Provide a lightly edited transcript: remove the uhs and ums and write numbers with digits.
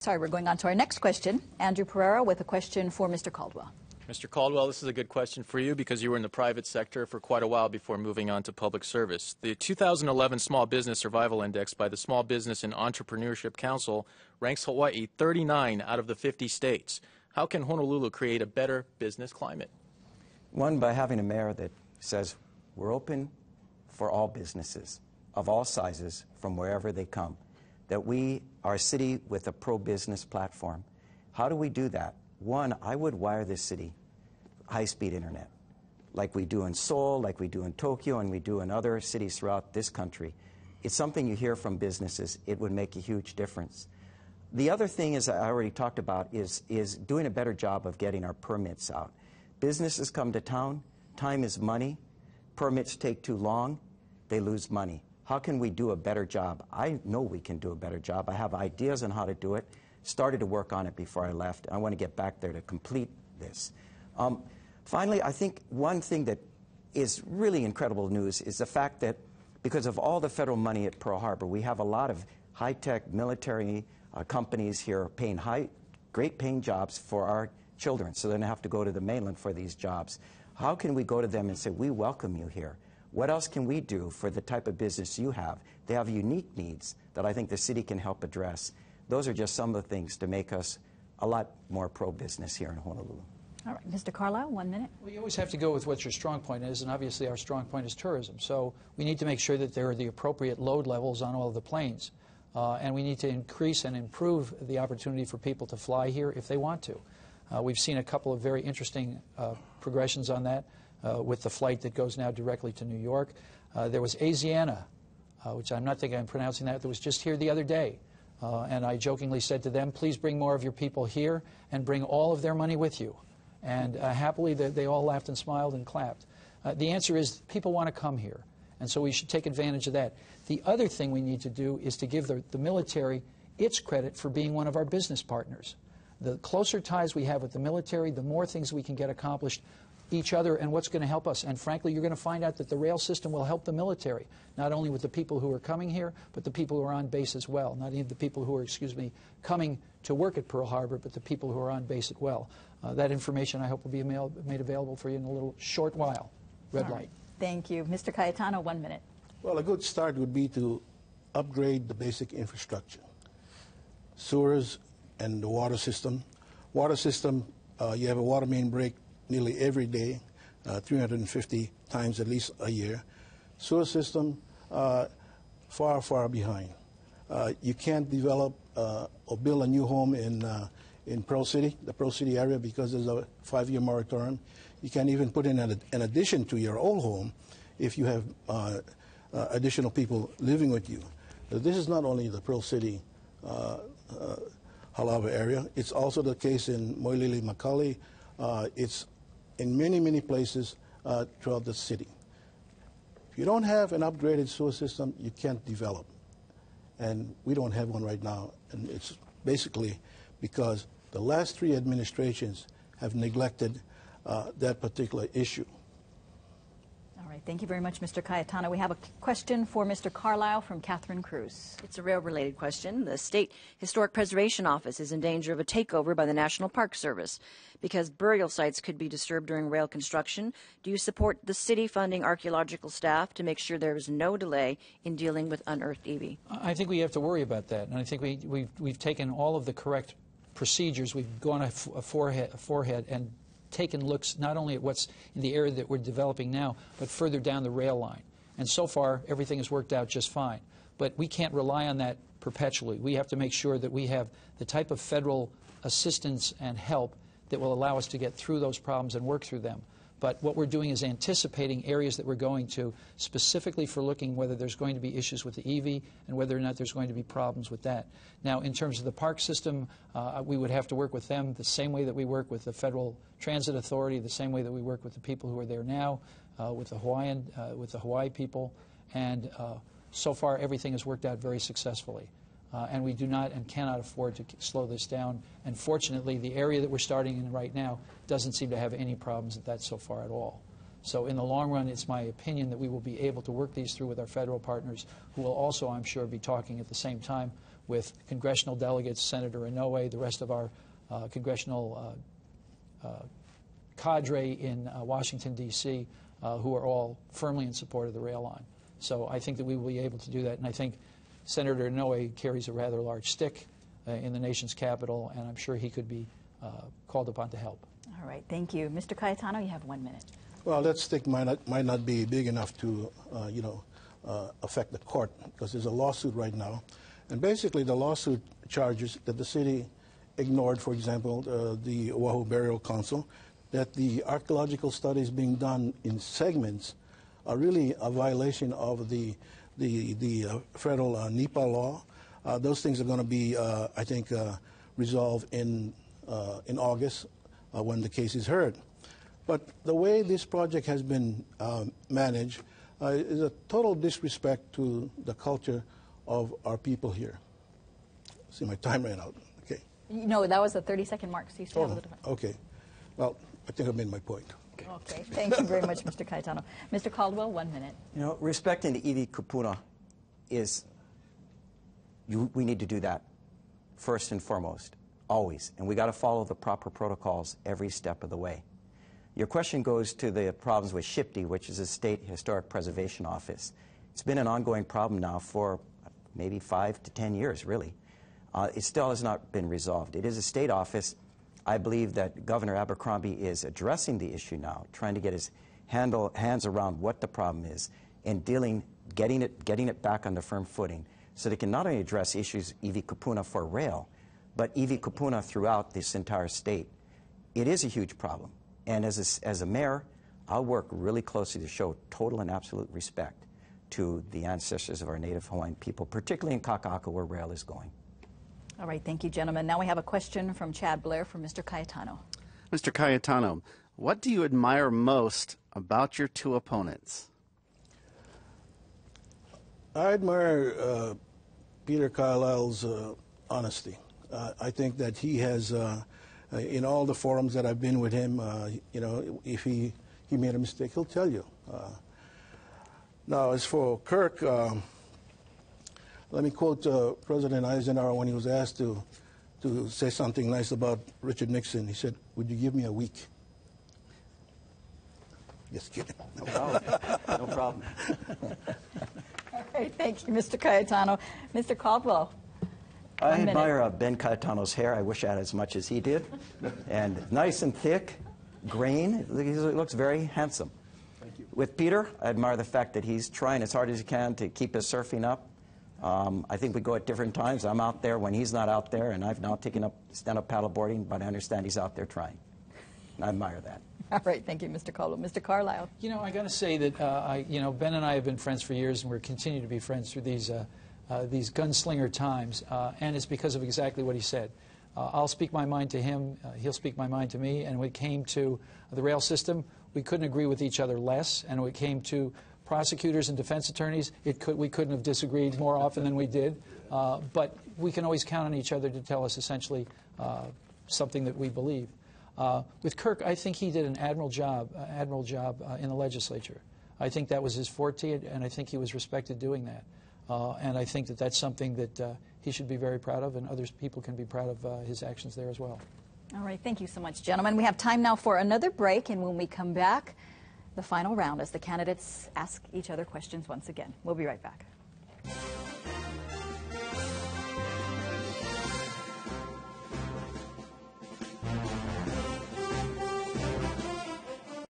Sorry, we're going on to our next question. Andrew Pereira with a question for Mr. Caldwell. Mr. Caldwell, this is a good question for you because you were in the private sector for quite a while before moving on to public service. The 2011 Small Business Survival Index by the Small Business and Entrepreneurship Council ranks Hawaii 39 out of the 50 states. How can Honolulu create a better business climate? One, by having a mayor that says we're open for all businesses of all sizes from wherever they come, that we are a city with a pro-business platform. How do we do that? One, I would wire this city high-speed internet, like we do in Seoul, like we do in Tokyo, and we do in other cities throughout this country. It's something you hear from businesses. It would make a huge difference. The other thing, as I already talked about, is doing a better job of getting our permits out. Businesses come to town. Time is money. Permits take too long. They lose money. How can we do a better job? I know we can do a better job. I have ideas on how to do it. Started to work on it before I left. I want to get back there to complete this. Finally, I think one thing that is really incredible news is the fact that because of all the federal money at Pearl Harbor, we have a lot of high-tech military companies here paying great paying jobs for our children, so they don't have to go to the mainland for these jobs. How can we go to them and say, we welcome you here? What else can we do for the type of business you have? They have unique needs that I think the city can help address. Those are just some of the things to make us a lot more pro-business here in Honolulu. All right, Mr. Carlisle, 1 minute. Well, you always have to go with what your strong point is, and obviously our strong point is tourism. So we need to make sure that there are the appropriate load levels on all of the planes. And we need to increase and improve the opportunity for people to fly here if they want to. We've seen a couple of very interesting progressions on that with the flight that goes now directly to New York. There was Asiana, which I'm not thinking I'm pronouncing that was just here the other day. And I jokingly said to them, please bring more of your people here and bring all of their money with you. And happily, they all laughed and smiled and clapped. The answer is people want to come here, and so we should take advantage of that. The other thing we need to do is to give the military its credit for being one of our business partners. The closer ties we have with the military, the more things we can get accomplished each other and what's going to help us. And frankly, you're going to find out that the rail system will help the military, not only with the people who are coming here, but the people who are on base as well. Not even the people who are, coming to work at Pearl Harbor, but the people who are on base as well. That information, I hope, will be made available for you in a little short while. Red light. Thank you. Mr. Cayetano, 1 minute. Well, a good start would be to upgrade the basic infrastructure. Sewers and the water system. Water system, you have a water main break nearly every day, 350 times at least a year. Sewer system, far, far behind. You can't develop or build a new home in Pearl City, the Pearl City area, because there's a 5-year moratorium. You can't even put in an addition to your old home if you have additional people living with you. This is not only the Pearl City Halawa area, it's also the case in Moilili, Makali. It's in many, many places throughout the city. If you don't have an upgraded sewer system, you can't develop. And we don't have one right now. And it's basically because the last 3 administrations have neglected that particular issue. All right, thank you very much, Mr. Cayetano. We have a question for Mr. Carlisle from Catherine Cruz. It's a rail-related question. The State Historic Preservation Office is in danger of a takeover by the National Park Service because burial sites could be disturbed during rail construction. Do you support the city funding archaeological staff to make sure there is no delay in dealing with unearthed EV? I think we have to worry about that, and I think we've taken all of the correct procedures. We've gone a forehead and taken looks not only at what's in the area that we're developing now, but further down the rail line. And so far, everything has worked out just fine. But we can't rely on that perpetually. We have to make sure that we have the type of federal assistance and help that will allow us to get through those problems and work through them. But what we're doing is anticipating areas that we're going to specifically for looking whether there's going to be issues with the EV and whether or not there's going to be problems with that. Now, in terms of the park system, we would have to work with them the same way that we work with the Federal Transit Authority, the same way that we work with the people who are there now, with the Hawaii people. And so far, everything has worked out very successfully. And we do not and cannot afford to slow this down. And fortunately, the area that we're starting in right now doesn't seem to have any problems with that so far at all. So in the long run, it's my opinion that we will be able to work these through with our federal partners, who will also, I'm sure, be talking at the same time with congressional delegates, Senator Inouye, the rest of our congressional cadre in Washington, D.C., who are all firmly in support of the rail line. So I think that we will be able to do that, and I think Senator Inouye carries a rather large stick in the nation's capital, and I'm sure he could be called upon to help. All right, thank you. Mr. Cayetano, you have 1 minute. Well, that stick might not be big enough to, affect the court, because there's a lawsuit right now. And basically the lawsuit charges that the city ignored, for example, the Oahu Burial Council, that the archaeological studies being done in segments are really a violation of the federal NEPA law. Those things are going to be, I think, resolved in August when the case is heard. But the way this project has been managed is a total disrespect to the culture of our people here. See, my time ran out. Okay. No, that was the 30-second mark, so you still have a little time. Okay. Well, I think I made my point. Okay, thank you very much, Mr. Cayetano. Mr. Caldwell, 1 minute. You know, respecting the iwi kupuna is, we need to do that first and foremost, always. And we got to follow the proper protocols every step of the way. Your question goes to the problems with SHPD, which is the State Historic Preservation Office. It's been an ongoing problem now for maybe 5 to 10 years, really. It still has not been resolved. It is a state office. I believe that Governor Abercrombie is addressing the issue now, trying to get his hands around what the problem is, and getting it back on the firm footing, so they can not only address issues iwi kupuna for rail, but iwi kupuna throughout this entire state. It is a huge problem, and as a mayor, I'll work really closely to show total and absolute respect to the ancestors of our native Hawaiian people, particularly in Kaka'aka, where rail is going. All right, thank you, gentlemen. Now we have a question from Chad Blair for Mr. Cayetano. Mr. Cayetano, what do you admire most about your two opponents? I admire Peter Carlisle's honesty. I think that he has, in all the forums that I've been with him, if he made a mistake, he'll tell you. Now, as for Kirk, let me quote President Eisenhower when he was asked to say something nice about Richard Nixon. He said, "Would you give me a week?" Just kidding. No problem. No problem. All right, thank you, Mr. Cayetano. Mr. Caldwell. I admire Ben Cayetano's hair. I wish I had as much as he did. And nice and thick, green. He looks very handsome. Thank you. With Peter, I admire the fact that he's trying as hard as he can to keep his surfing up. I think we go at different times. I'm out there when he's not out there, and I've now taken up stand-up paddleboarding, but I understand he's out there trying. And I admire that. All right, thank you, Mr. Caldwell. Mr. Carlisle. You know, I got to say that Ben and I have been friends for years, and we're continuing to be friends through these gunslinger times, and it's because of exactly what he said. I'll speak my mind to him, he'll speak my mind to me, and when it came to the rail system, we couldn't agree with each other less, and when it came to prosecutors and defense attorneys, we couldn't have disagreed more often than we did, but we can always count on each other to tell us essentially something that we believe. With Kirk, I think he did an admirable job in the legislature. I think that was his forte, and I think he was respected doing that. And I think that that's something that he should be very proud of, and other people can be proud of his actions there as well. All right, thank you so much, gentlemen. We have time now for another break, and when we come back, the final round as the candidates ask each other questions once again. We'll be right back.